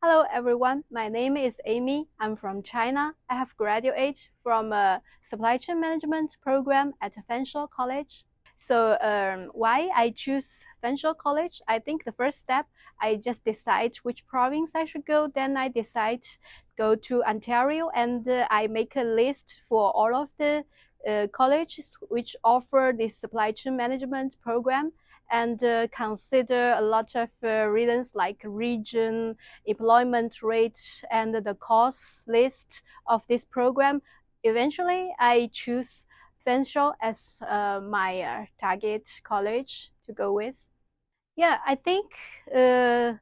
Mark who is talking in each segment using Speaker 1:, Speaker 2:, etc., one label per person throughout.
Speaker 1: Hello everyone, my name is Amy. I'm from China. I have graduated from a supply chain management program at Fanshawe College. So why I choose Fanshawe College? I think the first step, I just decide which province I should go. Then I decide go to Ontario, and I make a list for all of the colleges which offer this supply chain management program, and consider a lot of reasons like region, employment rate, and the cost list of this program. Eventually, I choose Fanshawe as my target college to go with. Yeah, I think the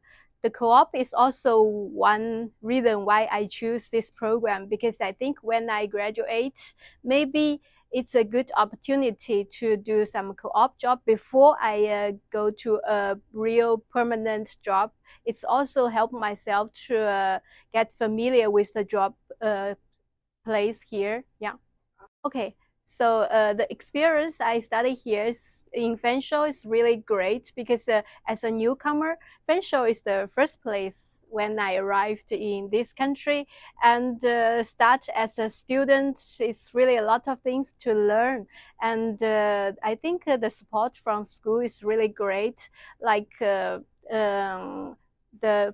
Speaker 1: co-op is also one reason why I choose this program, because I think when I graduate, maybe it's a good opportunity to do some co-op job before I go to a real permanent job. It's also help myself to get familiar with the job place here. Yeah. Okay, so the experience I study here in Fanshawe is really great because as a newcomer, Fanshawe is the first place when I arrived in this country, and start as a student is really a lot of things to learn. And I think the support from school is really great. Like the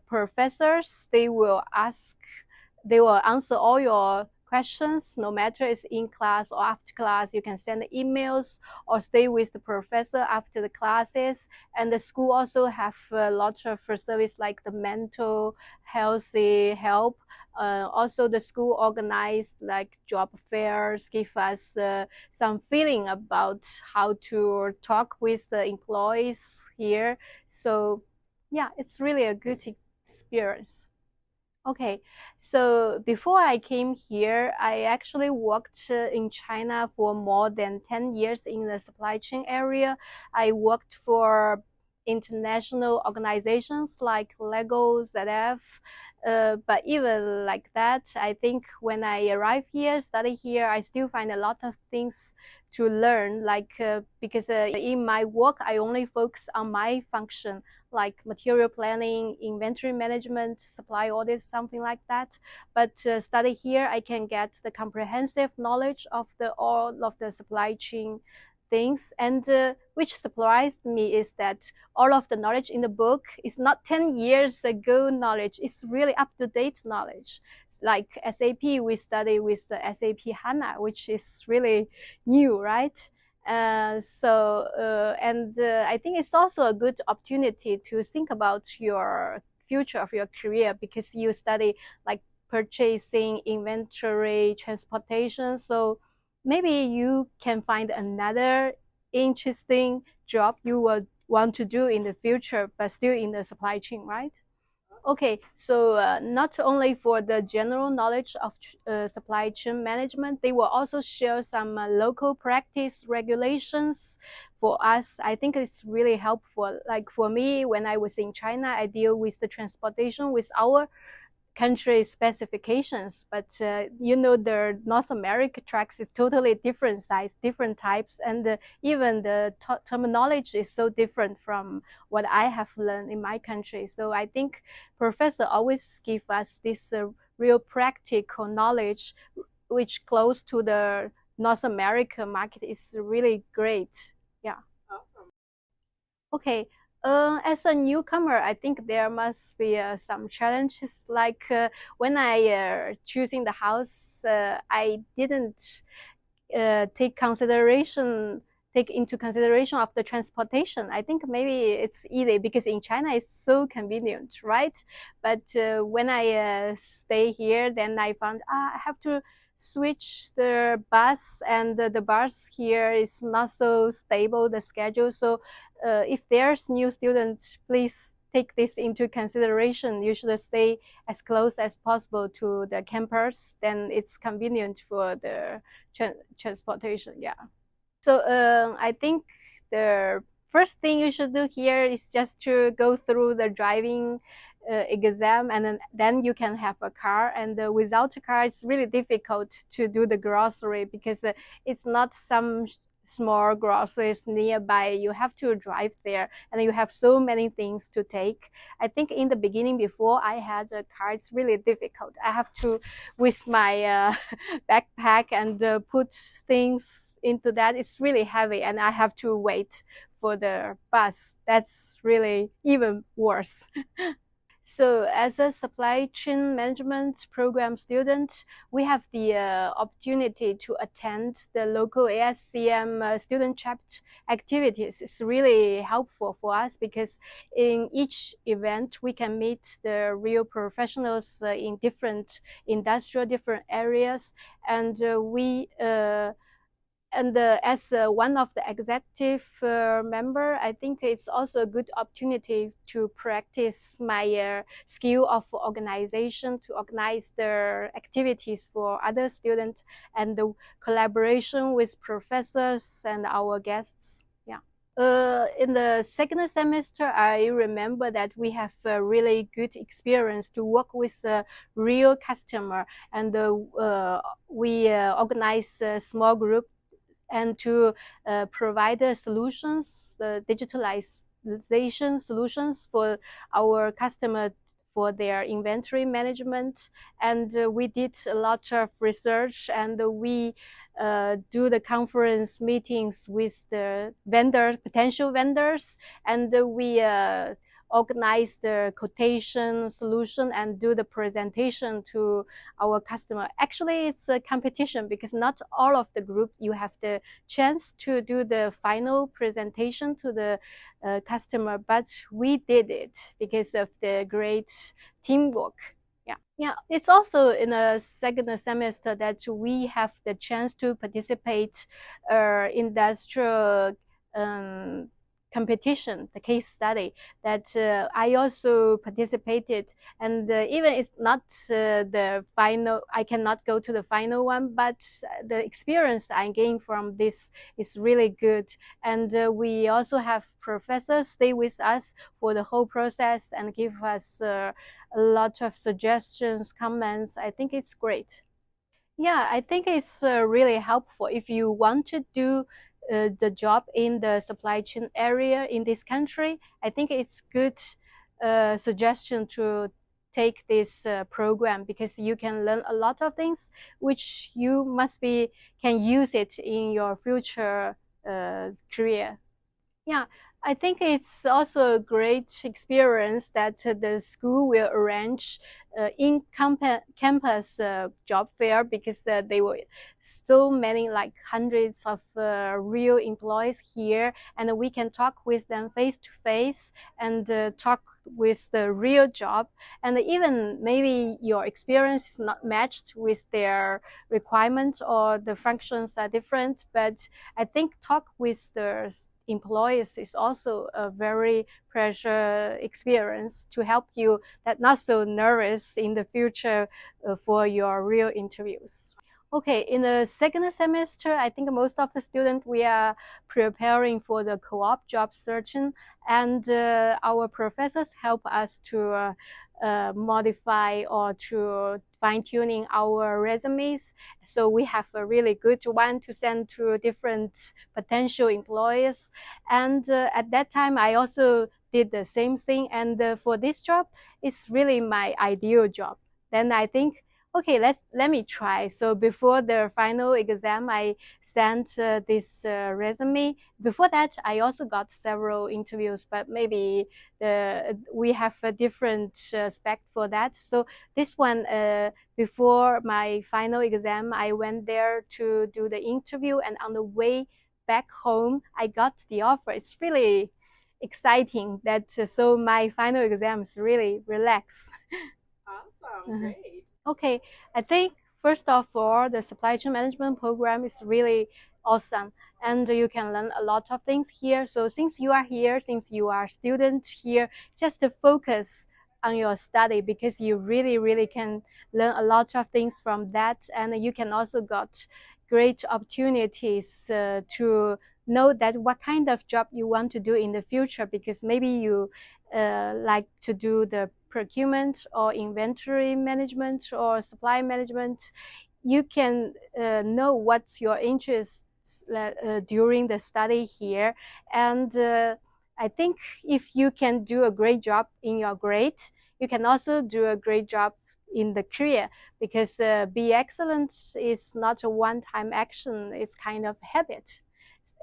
Speaker 1: professors, they will answer all your questions, no matter it's in class or after class. You can send emails or stay with the professor after the classes. And the school also have a lot of service like the mental healthy help. Also, the school organized like job fairs, give us some feeling about how to talk with the employees here. So yeah, it's really a good experience. Okay, so before I came here, I actually worked in China for more than 10 years in the supply chain area. I worked for international organizations like Lego, ZF. But even like that, I think when I arrive here, study here, I still find a lot of things to learn. Like because in my work, I only focus on my function, like material planning, inventory management, supply audit, something like that. But study here, I can get the comprehensive knowledge of all of the supply chain things. And which surprised me is that all of the knowledge in the book is not 10 years ago knowledge. It's really up-to-date knowledge. Like SAP, we study with the SAP HANA, which is really new, right? I think it's also a good opportunity to think about your future of your career, because you study like purchasing, inventory, transportation. So maybe you can find another interesting job you would want to do in the future, but still in the supply chain, right? Okay, so not only for the general knowledge of supply chain management, they will also share some local practice regulations for us. I think it's really helpful. Like for me, when I was in China, I deal with the transportation with our country specifications, but the North America trucks is totally different size, different types, and even the terminology is so different from what I have learned in my country. So I think professor always give us this real practical knowledge, which close to the North America market is really great. Yeah. Okay, as a newcomer, I think there must be some challenges. Like when I choosing the house, I didn't take into consideration of the transportation. I think maybe it's easy because in China it's so convenient, right? But when I stay here, then I found I have to switch the bus, and the bus here is not so stable, the schedule. So if there's new students, please take this into consideration. You should stay as close as possible to the campus. Then it's convenient for the transportation. Yeah. So I think the first thing you should do here is just to go through the driving exam, and then you can have a car. And without a car, it's really difficult to do the grocery, because it's not small groceries nearby. You have to drive there, and you have so many things to take. I think in the beginning, before I had a car, it's really difficult. I have to, with my backpack, and put things into that. It's really heavy, and I have to wait for the bus. That's really even worse. So as a supply chain management program student, we have the opportunity to attend the local ASCM student chapter activities. It's really helpful for us because in each event, we can meet the real professionals in different industrial, different areas. And as one of the executive member, I think it's also a good opportunity to practice my skill of organization, to organize the activities for other students, and the collaboration with professors and our guests. Yeah. In the second semester, I remember that we have a really good experience to work with a real customer, and we organize a small group and to provide solutions, digitalization solutions for our customer for their inventory management. And we did a lot of research, and we do the conference meetings with the potential vendors, and we organize the quotation solution and do the presentation to our customer. Actually, it's a competition because not all of the group you have the chance to do the final presentation to the customer, but we did it because of the great teamwork. Yeah, it's also in a second semester that we have the chance to participate industrial competition, the case study that I also participated. And even it's not the final, I cannot go to the final one, but the experience I gained from this is really good. And we also have professors stay with us for the whole process and give us a lot of suggestions, comments. I think it's great. Yeah, I think it's really helpful if you want to do the job in the supply chain area in this country. I think it's good suggestion to take this program because you can learn a lot of things which you can use it in your future career. Yeah, I think it's also a great experience that the school will arrange in campus job fair because they were so many, like hundreds of real employees here, and we can talk with them face to face and talk with the real job. And even maybe your experience is not matched with their requirements or the functions are different, but I think talk with the employees is also a very pressure experience to help you that not so nervous in the future for your real interviews. Okay, in the second semester, I think most of the students, we are preparing for the co-op job searching, and our professors help us to modify or to fine-tuning our resumes. So we have a really good one to send to different potential employers. And at that time, I also did the same thing. And for this job, it's really my ideal job. Then I think, okay, let me try. So before the final exam, I sent this resume. Before that, I also got several interviews, but maybe we have a different spec for that. So this one, before my final exam, I went there to do the interview, and on the way back home, I got the offer. It's really exciting that so my final exam is really relaxed.
Speaker 2: Awesome, great.
Speaker 1: Okay, I think first of all, the supply chain management program is really awesome, and you can learn a lot of things here. So since you are here, since you are a student here, just to focus on your study because you really can learn a lot of things from that, and you can also got great opportunities to know that what kind of job you want to do in the future, because maybe you like to do the procurement or inventory management or supply management. You can know what's your interests during the study here. And I think if you can do a great job in your grade, you can also do a great job in the career, because be excellent is not a one-time action, it's kind of habit.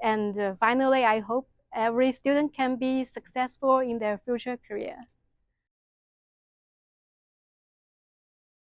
Speaker 1: And finally, I hope every student can be successful in their future career.